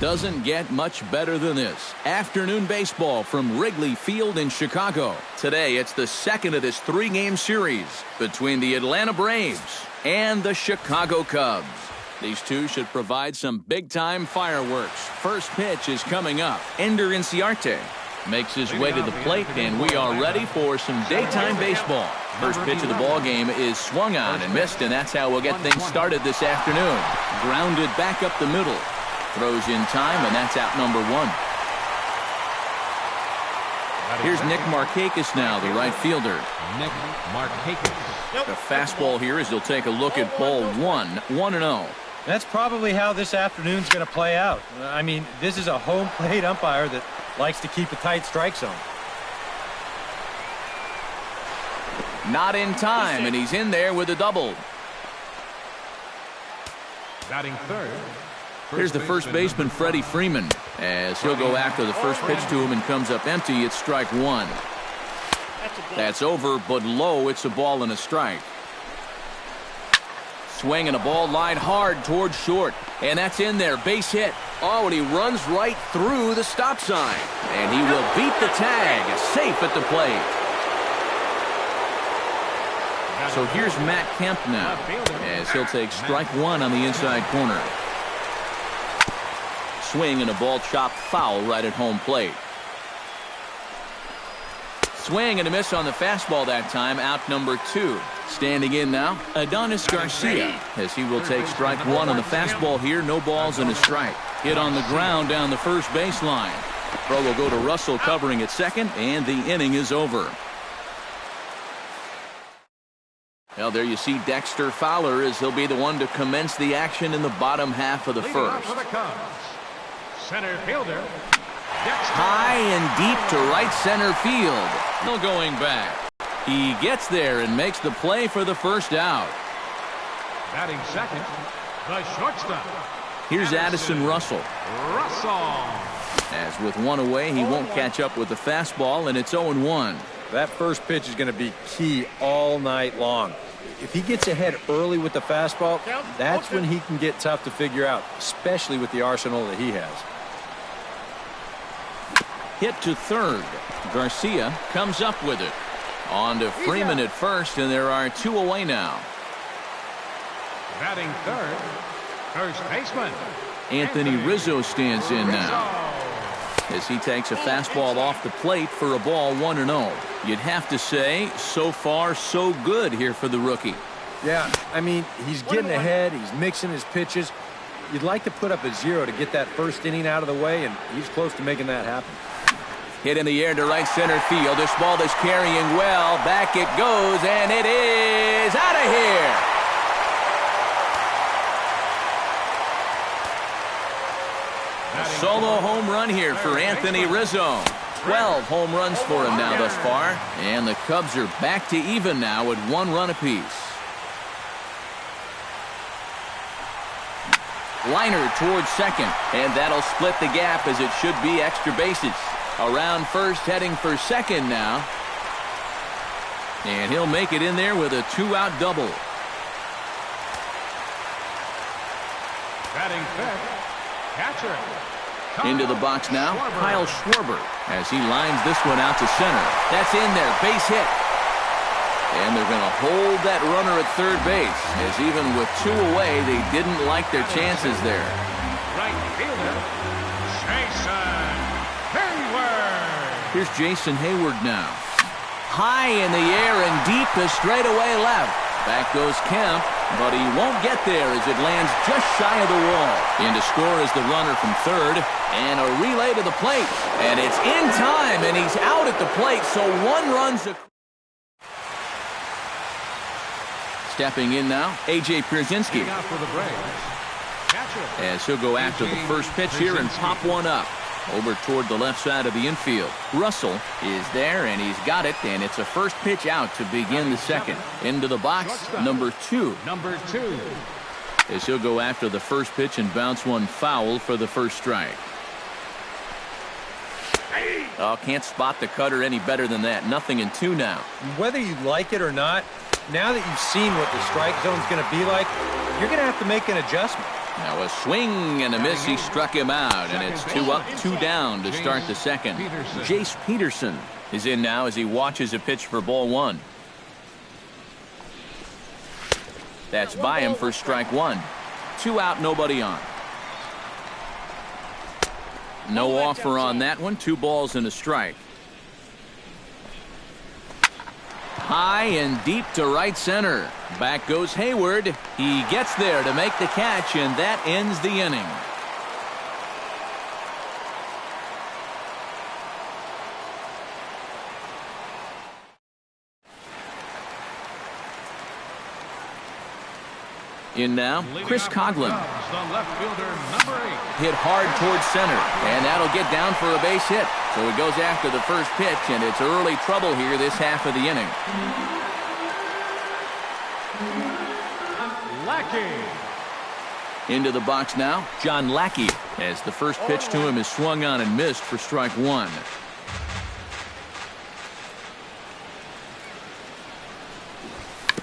Doesn't get much better than this. Afternoon baseball from Wrigley Field in Chicago. Today, it's the second of this three-game series between the Atlanta Braves and the Chicago Cubs. These two should provide some big-time fireworks. First pitch is coming up. Ender Inciarte makes his way to the plate, and we are ready for some daytime baseball. First pitch of the ball game is swung on and missed, and that's how we'll get things started this afternoon. Grounded back up the middle. Throws in time, and that's out number one. Here's Nick Markakis now, the right fielder. Nick Markakis. The fastball here as he'll take a look at ball one, 1-0. That's probably how this afternoon's going to play out. I mean, this is a home plate umpire that likes to keep a tight strike zone. Not in time, and he's in there with a double. Batting third. Here's the first baseman, Freddie Freeman, as he'll go after the first pitch to him and comes up empty. It's strike one. That's over, but low. It's a ball and a strike. Swing and a ball line hard towards short, and that's in there. Base hit. Oh, and he runs right through the stop sign, and he will beat the tag. Safe at the plate. So here's Matt Kemp now, as he'll take strike one on the inside corner. Swing and a ball chopped foul right at home plate. Swing and a miss on the fastball that time. Out number two. Standing in now, Adonis Garcia, as he will take strike one on the fastball here. No balls and a strike. Hit on the ground down the first baseline. Throw will go to Russell covering at second, and the inning is over. Well, there you see Dexter Fowler, as he'll be the one to commence the action in the bottom half of the first. Center fielder. High and deep to right center field. No going back. He gets there and makes the play for the first out. Batting second, the shortstop. Here's Addison Russell. As with one away, he won't catch up with the fastball, and it's 0-1. That first pitch is going to be key all night long. If he gets ahead early with the fastball, that's when he can get tough to figure out, especially with the arsenal that he has. Hit to third. Garcia comes up with it. On to Freeman at first, and there are two away now. Batting third, first baseman Anthony Rizzo stands in now, as he takes a fastball off the plate for a ball 1-0. You'd have to say, so far, so good here for the rookie. Yeah, I mean, he's getting ahead. He's mixing his pitches. You'd like to put up a 0 to get that first inning out of the way, and he's close to making that happen. Hit in the air to right center field. This ball is carrying well. Back it goes, and it is out of here. A solo home run here for Anthony Rizzo. 12 home runs for him now thus far, and the Cubs are back to even now at 1 run apiece. Liner towards second, and that'll split the gap, as it should be extra bases. Around first, heading for second now, and he'll make it in there with a 2-out double. batting fifth, catcher. Into the box now, Kyle Schwarber, as he lines this one out to center. That's in there, base hit. And they're going to hold that runner at third base, as even with 2 away, they didn't like their chances there. Right fielder, Jason Hayward. Here's Jason Hayward now. High in the air and deep to straightaway left. Back goes Kemp, but he won't get there as it lands just shy of the wall. In to score is the runner from third, and a relay to the plate. And it's in time, and he's out at the plate, so 1 run's a... Stepping in now, A.J. Pierzynski, as he'll go after the first pitch here and pop one up over toward the left side of the infield. Russell is there, and he's got it, and it's a first pitch out to begin the second. Into the box, number 2. As he'll go after the first pitch and bounce one foul for the first strike. Oh, can't spot the cutter any better than that. 0-2 now. Whether you like it or not, now that you've seen what the strike zone's going to be like, you're going to have to make an adjustment. Now a swing and a miss. He struck him out, and it's 2 up, 2 down to start the second. Jace Peterson is in now as he watches a pitch for ball 1. That's by him for strike 1. 2 out, nobody on. No offer on that one. 2 balls and a strike. High and deep to right center. Back goes Hayward. He gets there to make the catch, and that ends the inning. In now, Chris Coghlan. The left fielder, number 8. Hit hard towards center, and that'll get down for a base hit. So he goes after the first pitch, and it's early trouble here this half of the inning. Lackey. Into the box now, John Lackey, as the first pitch to him is swung on and missed for strike 1.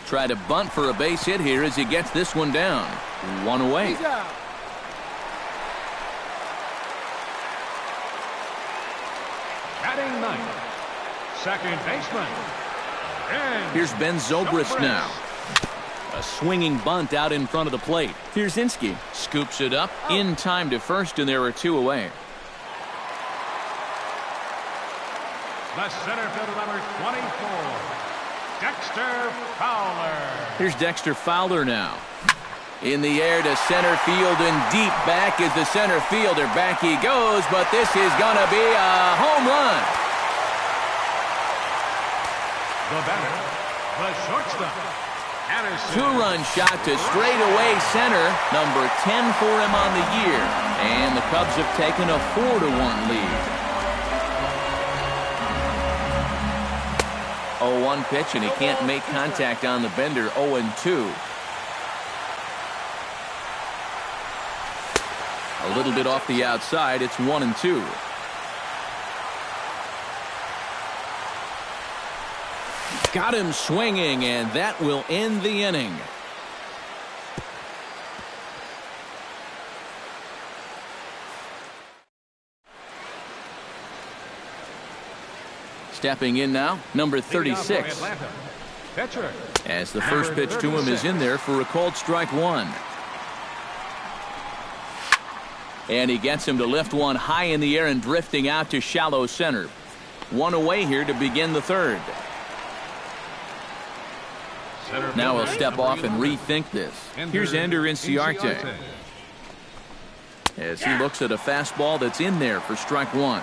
Try to bunt for a base hit here as he gets this one down. 1 away. Batting 9th, second baseman. Here's Ben Zobrist now. A swinging bunt out in front of the plate. Pierzynski scoops it up in time to first, and there are 2 away. The center fielder, number 24, Dexter Fowler. Here's Dexter Fowler now. In the air to center field, and deep back is the center fielder. Back he goes, but this is going to be a home run. The batter, the shortstop, Anderson. 2-run shot to straightaway center. Number 10 for him on the year. And the Cubs have taken a 4-1 lead. 0-1 pitch, and he can't make contact on the bender. 0-2. A little bit off the outside. It's 1-2. Got him swinging, and that will end the inning. Stepping in now, number 36. Pitcher. As the first pitch to him is in there for a called strike 1. And he gets him to lift one high in the air and drifting out to shallow center. 1 away here to begin the third. Now he'll step off and rethink this. Here's Ender Inciarte as he looks at a fastball that's in there for strike 1.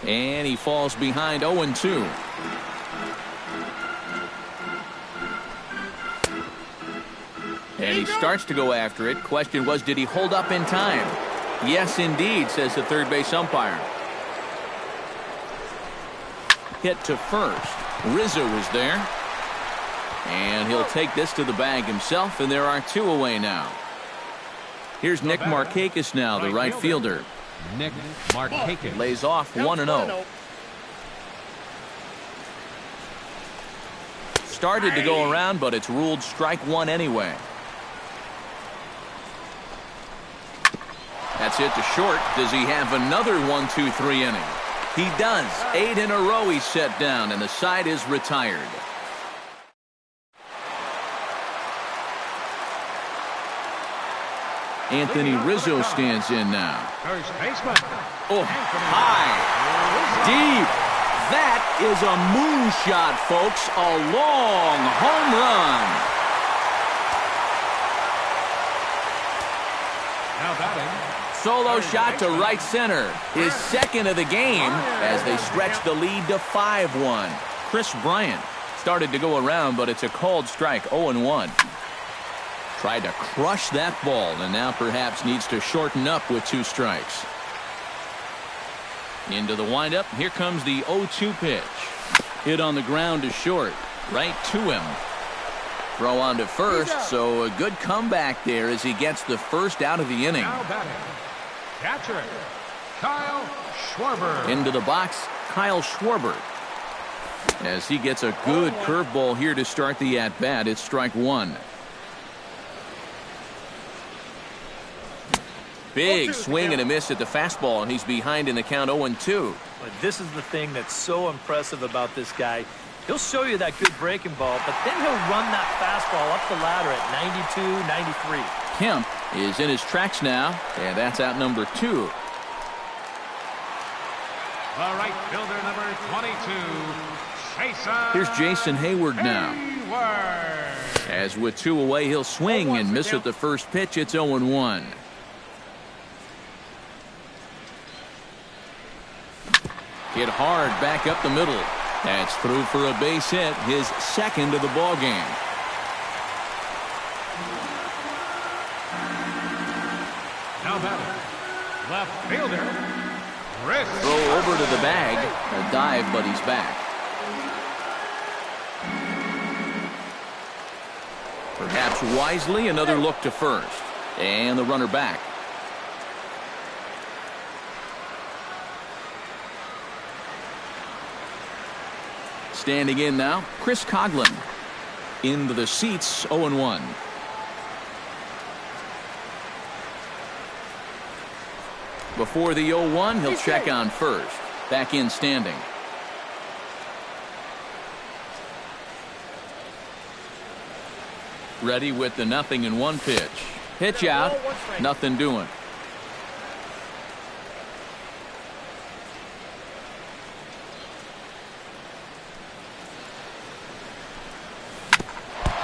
And he falls behind. 0-2. And he starts to go after it. Question was, did he hold up in time? Yes, indeed, says the third base umpire. Hit to first. Rizzo is there. And he'll take this to the bag himself, and there are 2 away now. Here's Nick Markakis now, the right fielder. Nick Markakis lays off 1-0. Started to go around, but it's ruled strike 1 anyway. That's it to short. Does he have another 1-2-3 inning? He does. 8 in a row he's set down, and the side is retired. Anthony Rizzo stands in now. First baseman. Oh, high. Deep. That is a moonshot, folks. A long home run. Now batting. Solo shot to right center. His second of the game as they stretch the lead to 5-1. Chris Bryant started to go around, but it's a called strike. 0-1. Tried to crush that ball, and now perhaps needs to shorten up with 2 strikes. Into the windup. Here comes the 0-2 pitch. Hit on the ground to short. Right to him. Throw on to first, so a good comeback there as he gets the first out of the inning. Now batting. Catcher, Kyle Schwarber. Into the box, Kyle Schwarber. As he gets a good curveball here to start the at-bat, it's strike one. Big swing and a miss at the fastball, and he's behind in the count 0-2. But this is the thing that's so impressive about this guy. He'll show you that good breaking ball, but then he'll run that fastball up the ladder at 92, 93. Kemp is in his tracks now, and that's out number 2. The right fielder, number 22, Jason. Here's Jason Hayward now. Hayward. As with 2 away, he'll swing and miss at the first pitch. It's 0-1. Hit hard back up the middle. That's through for a base hit, his second of the ball game. Now batting, left fielder, Chris. Throw over to the bag. A dive, but he's back. Perhaps wisely, another look to first. And the runner back. Standing in now, Chris Coghlan. Into the seats, 0-1. Before the 0-1, he'll check on first. Back in standing. Ready with the 0-1 pitch. Pitch out, nothing doing.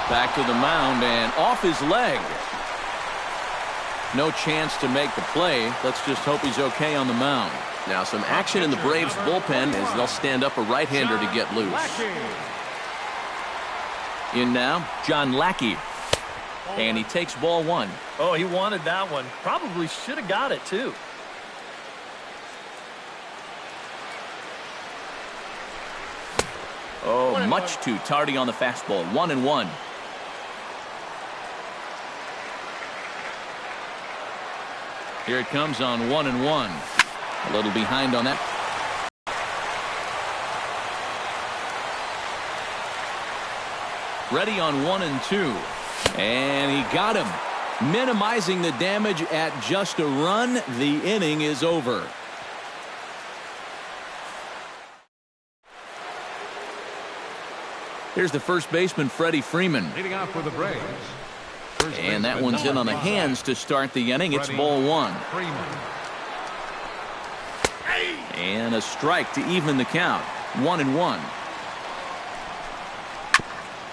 Back to the mound and off his leg. No chance to make the play. Let's just hope he's okay on the mound. Now some action in the Braves bullpen as they'll stand up a right-hander to get loose. In now, John Lackey. And he takes ball 1. Oh, he wanted that one. Probably should have got it, too. Oh, much too tardy on the fastball. 1-1. Here it comes on 1-1. A little behind on that. Ready on 1-2. And he got him. Minimizing the damage at just a run. The inning is over. Here's the first baseman, Freddie Freeman. Leading off for the Braves. And that one's in on the hands to start the inning. It's ball 1. And a strike to even the count. 1-1.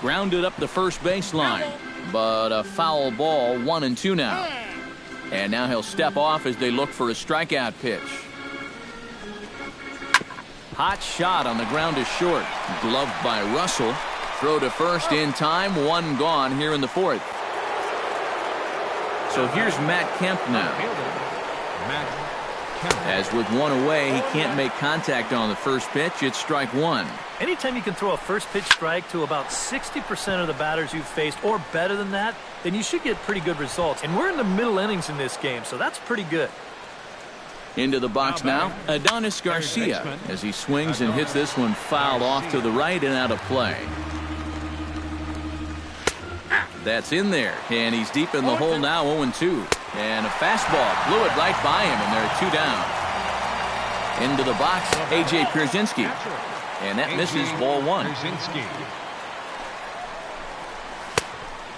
Grounded up the first baseline. But a foul ball. 1-2 now. And now he'll step off as they look for a strikeout pitch. Hot shot on the ground is short. Gloved by Russell. Throw to first in time. 1 gone here in the 4th. So here's Matt Kemp now. As with 1 away, he can't make contact on the first pitch. It's strike 1. Anytime you can throw a first pitch strike to about 60% of the batters you've faced or better than that, then you should get pretty good results. And we're in the middle innings in this game, so that's pretty good. Into the box now, Adonis Garcia as he swings and hits this one foul off to the right and out of play. That's in there, and he's deep in the hole now, 0-2. And a fastball blew it right by him, and there are 2 down. Into the box, A.J. Pierzynski. And that misses ball 1.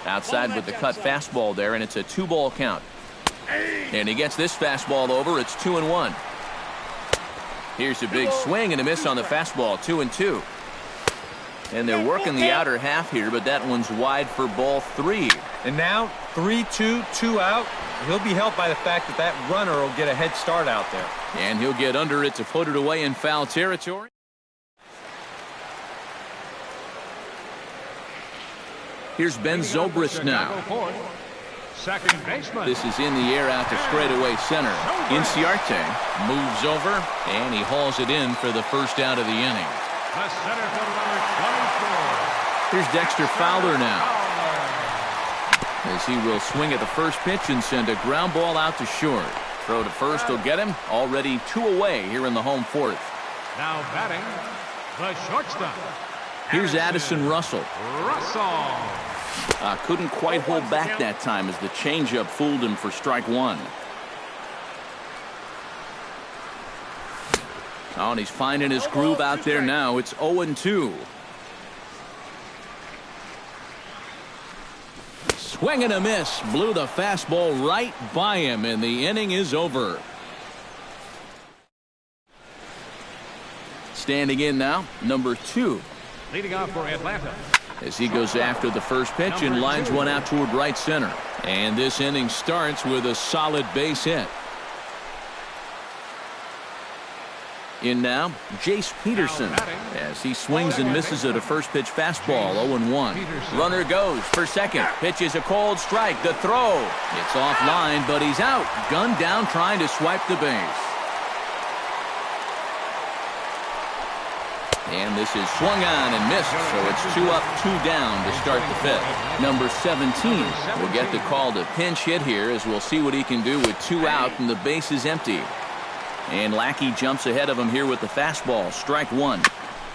Outside with the cut fastball there, and it's a 2-ball count. And he gets this fastball over. It's 2-1. Here's a big swing and a miss on the fastball. 2-2. And they're working the outer half here, but that one's wide for ball 3. And now 3-2, 2 out. He'll be helped by the fact that that runner will get a head start out there. And he'll get under it to put it away in foul territory. Here's Ben Zobrist now. Second baseman. This is in the air out to straightaway center. Inciarte moves over, and he hauls it in for the first out of the inning. The center fielder, number 24. Here's Dexter Fowler now. As he will swing at the first pitch and send a ground ball out to short. Throw to first will get him. Already 2 away here in the home 4th. Now batting, The shortstop. Here's Addison Russell. Russell. Couldn't quite hold back that time as the changeup fooled him for strike one. Oh, and he's finding his groove out there now. It's 0-2. Swing and a miss. Blew the fastball right by him, and the inning is over. Standing in now, number 2. Leading off for Atlanta. As he goes after the first pitch and lines one out toward right center. And this inning starts with a solid base hit. In now, Jace Peterson, as he swings and misses at a first pitch fastball, 0-1. Runner goes for second. Pitch is a cold strike. The throw. It's offline, but he's out. Gunned down trying to swipe the base. And this is swung on and missed, so it's 2 up, 2 down to start the fifth. Number 17 will get the call to pinch hit here, as we'll see what he can do with 2 out and the base is empty. And Lackey jumps ahead of him here with the fastball. Strike one.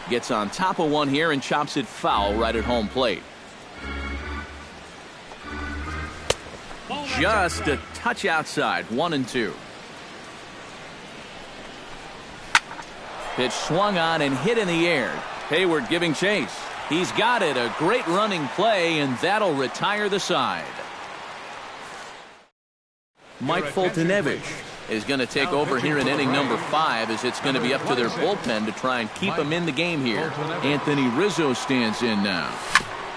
Gets on top of one here and chops it foul right at home plate. Just a touch outside. 1-2. Pitch swung on and hit in the air. Hayward giving chase. He's got it. A great running play, and that'll retire the side. Mike Foltynewicz is going to take over here in inning number 5, as it's going to be up to their bullpen to try and keep him in the game here. Anthony Rizzo stands in now,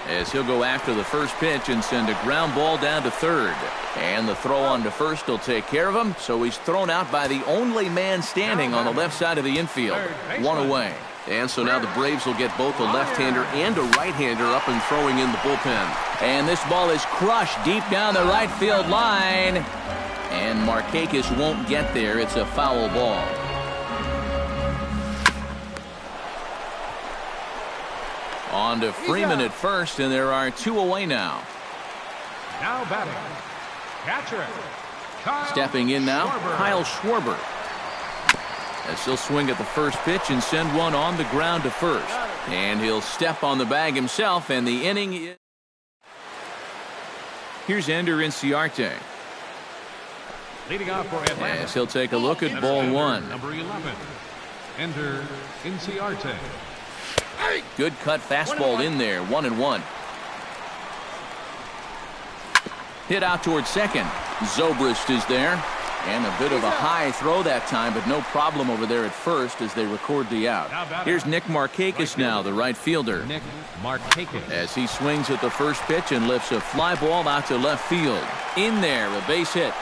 as he'll go after the first pitch and send a ground ball down to third. And the throw on to first will take care of him, so he's thrown out by the only man standing on the left side of the infield. 1 away. And so now the Braves will get both a left-hander and a right-hander up and throwing in the bullpen. And this ball is crushed deep down the right field line. And Markakis won't get there. It's a foul ball. On to Freeman at first, and there are 2 away now. Now batting. Catcher. Stepping in now, Kyle Schwarber. As he'll swing at the first pitch and send one on the ground to first. And he'll step on the bag himself, and the inning is... Here's Ender Inciarte. Leading off for Atlanta. As he'll take a look at ball 1. Number 11. Ender Inciarte. Good cut fastball in there. 1-1. Hit out towards second. Zobrist is there. And a bit of a high throw that time, but no problem over there at first as they record the out. Here's Nick Markakis now, the right fielder. Nick Markakis. As he swings at the first pitch and lifts a fly ball out to left field. In there, a base hit.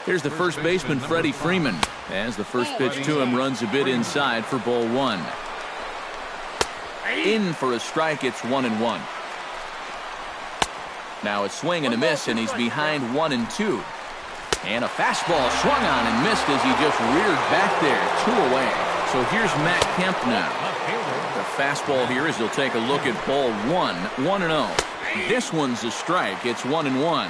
Here's the first baseman, Freddie Freeman, as the first pitch to him runs a bit inside for ball 1. In for a strike, it's 1-1. Now a swing and a miss, and he's behind 1-2. And a fastball swung on and missed as he just reared back there. 2 away. So here's Matt Kemp now. The fastball here as he'll take a look at ball 1. 1-0. This one's a strike. It's 1-1.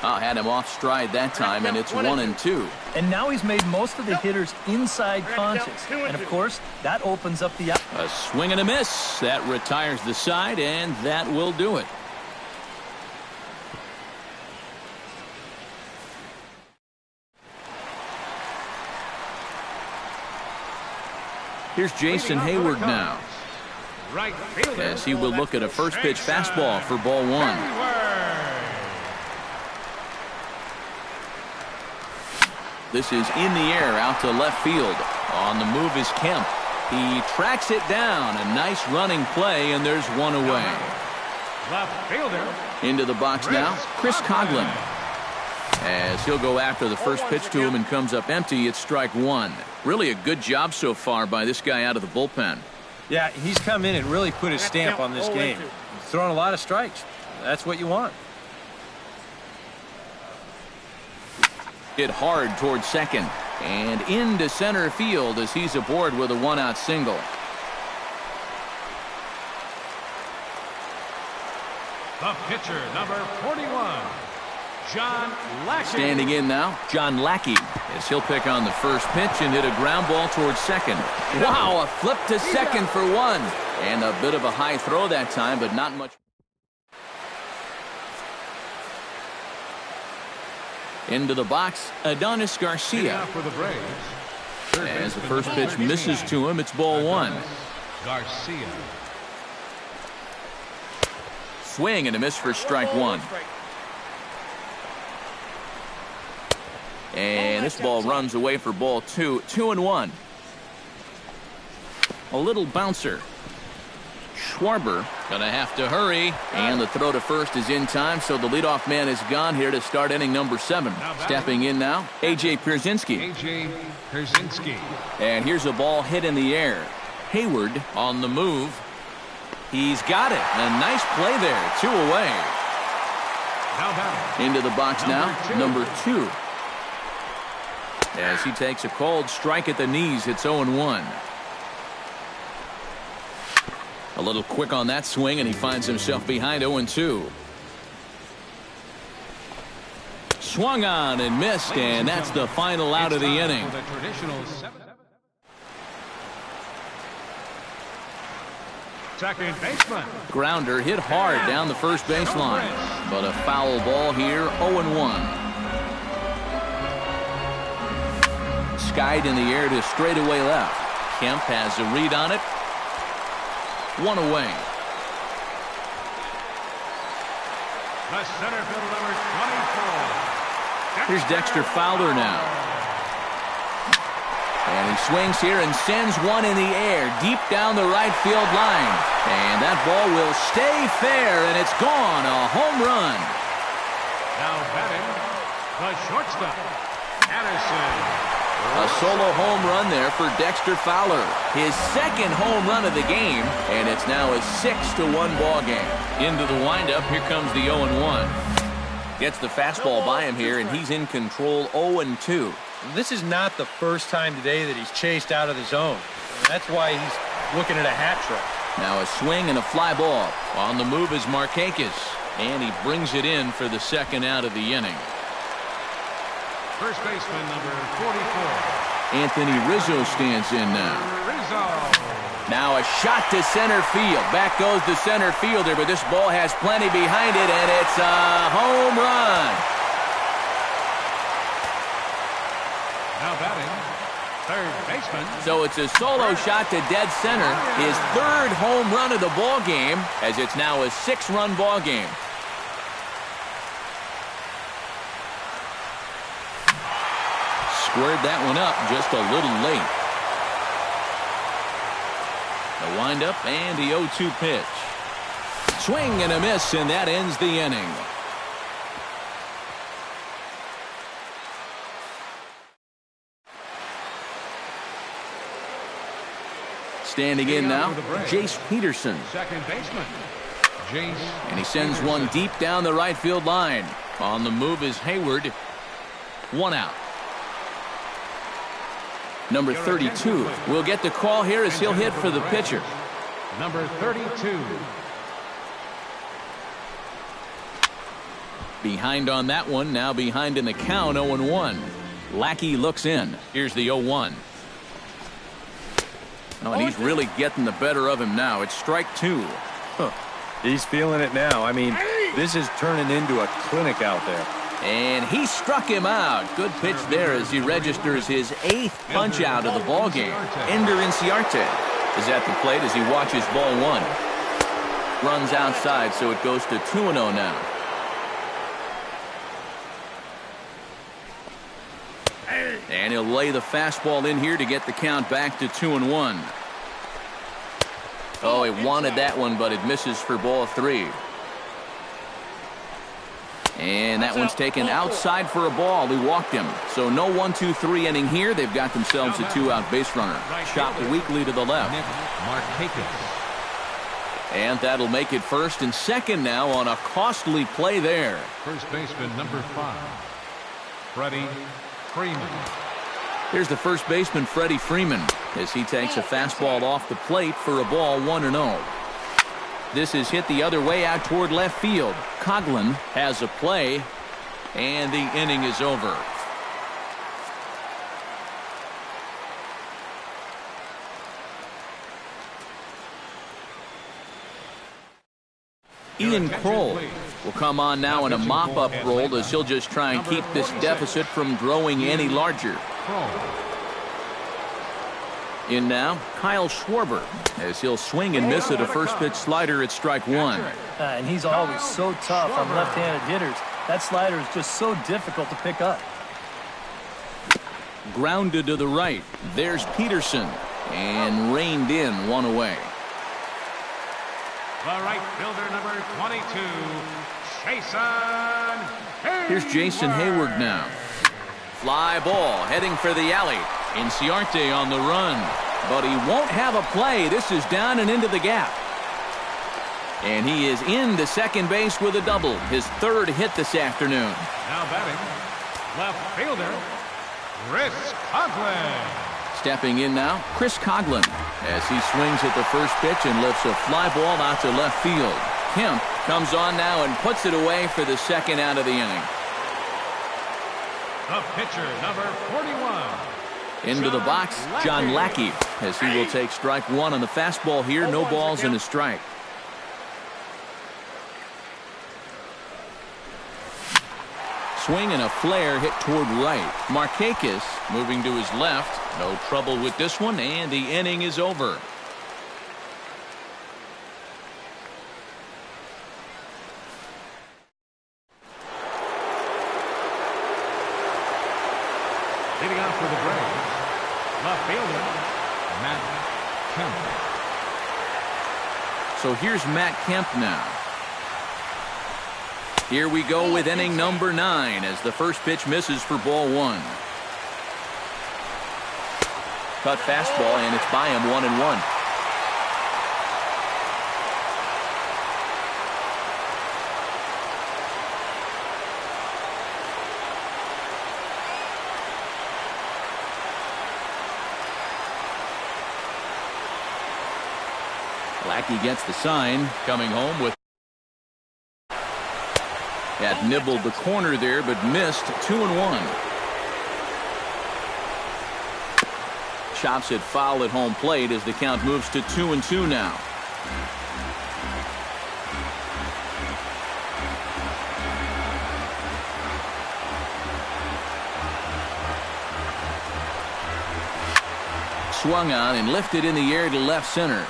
Had him off stride that time, and it's 1-2. And now he's made most of the hitters inside conscious. And, of course, that opens up the... A swing and a miss. That retires the side, and that will do it. Here's Jason Hayward now, as he will look at a first pitch fastball for ball 1. This is in the air out to left field. On the move is Kemp. He tracks it down. A nice running play, and there's 1 away. Left fielder. Into the box now, Chris Coghlan. As he'll go after the first pitch to him and comes up empty, it's strike 1. Really a good job so far by this guy out of the bullpen. Yeah, he's come in and really put his stamp on this game. He's thrown a lot of strikes. That's what you want. Hit hard towards second and into center field as he's aboard with a 1-out single. The pitcher, number 41. John Lackey. Standing in now, John Lackey, as he'll pick on the first pitch and hit a ground ball towards second. Wow, a flip to second for one. And a bit of a high throw that time, but not much. Into the box, Adonis Garcia. For the Braves. As the first pitch misses to him, it's ball one. Garcia. Swing and a miss for strike one. And this ball runs away for ball two. 2-1. A little bouncer. Schwarber gonna have to hurry, and the throw to first is in time, so the leadoff man is gone here to start inning number 7. Stepping in now, A.J. Pierzynski. A.J. Pierzynski. And here's a ball hit in the air. Hayward on the move. He's got it. A nice play there. 2 away. Into the box now, number 2. As he takes a cold strike at the knees, it's 0-1. A little quick on that swing, and he finds himself behind 0-2. Swung on and missed, and that's the final out of the inning. Second baseman. Grounder hit hard down the first baseline, but a foul ball here, 0-1. Skied in the air to straightaway left. Kemp has a read on it. 1 away. The center fielder, number 24. Here's Dexter Fowler now. And he swings here and sends one in the air deep down the right field line. And that ball will stay fair, and it's gone. A home run. Now batting, the shortstop, Addison. A solo home run there for Dexter Fowler. His second home run of the game, and it's now a 6-1 ball game. Into the windup, here comes the 0-1. Gets the fastball by him here, and he's in control 0-2. This is not the first time today that he's chased out of the zone. That's why he's looking at a hat trick. Now a swing and a fly ball. On the move is Markakis, and he brings it in for the second out of the inning. First baseman, number 44. Anthony Rizzo stands in now. Rizzo. Now a shot to center field. Back goes the center fielder, but this ball has plenty behind it, and it's a home run. Now batting, third baseman. So it's a solo shot to dead center. His third home run of the ball game, as it's now a 6-run ball game. Squared that one up just a little late. The windup and the 0-2 pitch. Swing and a miss, and that ends the inning. Standing in now, Jace Peterson. Second baseman, Jace. And he sends one deep down the right field line. On the move is Hayward. 1 out. Number 32 will get the call here as he'll hit for the pitcher. Number 32. Behind on that one, now behind in the count, 0-1. Lackey looks in. Here's the 0-1. Oh, and he's really getting the better of him now. It's strike 2. Huh. He's feeling it now. I mean, this is turning into a clinic out there. And he struck him out. Good pitch there as he registers his 8th punch out of the ball game. Ender Inciarte is at the plate as he watches ball 1. Runs outside, so it goes to 2-0 now. And he'll lay the fastball in here to get the count back to 2-1. Oh, he wanted that one, but it misses for ball 3. And that one's taken outside for a ball. He walked him. So no 1-2-3 inning here. They've got themselves a 2-out base runner. Chopped weakly to the left. And that'll make it first and second now on a costly play there. First baseman, number 5, Freddie Freeman. Here's the first baseman, Freddie Freeman, as he takes a fastball off the plate for a ball 1-0. This is hit the other way out toward left field. Coghlan has a play. And the inning is over. Ian Kroll will come on now in a mop-up role as he'll just try and keep this deficit from growing any larger. In now, Kyle Schwarber, as he'll swing and miss at a first pitch slider at strike one. And he's always so tough on left-handed hitters. That slider is just so difficult to pick up. Grounded to the right. There's Peterson. And reined in, one away. The right fielder, number 22, Jason Hayward. Here's Jason Hayward now. Fly ball heading for the alley. Inciarte on the run. But he won't have a play. This is down and into the gap. And he is into second base with a double. His third hit this afternoon. Now batting, left fielder, Chris Coghlan. Stepping in now, Chris Coghlan, as he swings at the first pitch and lifts a fly ball out to left field. Kemp comes on now and puts it away for the second out of the inning. The pitcher, number 41. Into the box, John Lackey, as he will take strike one on the fastball here. No balls and a strike. Swing and a flare hit toward right. Markakis moving to his left. No trouble with this one, and the inning is over. Leading off for the Braves, left fielder, Matt Kemp. So here's Matt Kemp now. Here we go with inning number 9 as the first pitch misses for ball one. Cut fastball, and it's by him 1-1. Lackey gets the sign, coming home with. Had nibbled the corner there, but missed 2-1. Chops it foul at home plate as the count moves to 2-2 now. Swung on and lifted in the air to left center.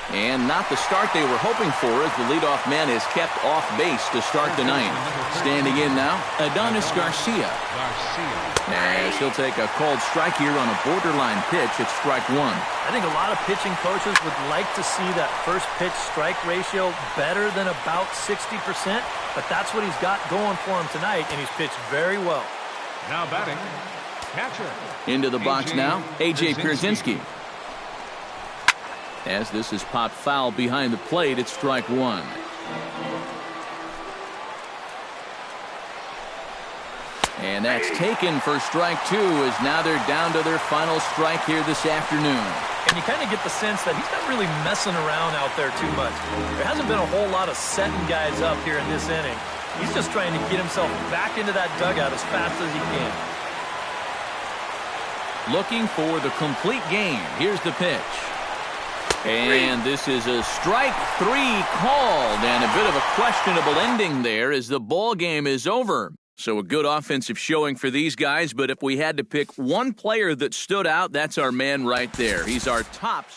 And not the start they were hoping for as the leadoff man is kept off base to start the ninth. Standing in now, Adonis Garcia. As he'll take a called strike here on a borderline pitch at strike one. I think a lot of pitching coaches would like to see that first pitch strike ratio better than about 60%, but that's what he's got going for him tonight, and he's pitched very well. Now batting, catcher. Into the box now, A.J. Pierzynski. As this is popped foul behind the plate at strike one. And that's taken for strike two, as now they're down to their final strike here this afternoon. And you kind of get the sense that he's not really messing around out there too much. There hasn't been a whole lot of setting guys up here in this inning. He's just trying to get himself back into that dugout as fast as he can. Looking for the complete game. Here's the pitch. And this is a strike three called, and a bit of a questionable ending there as the ball game is over. So a good offensive showing for these guys, but if we had to pick one player that stood out, that's our man right there. He's our top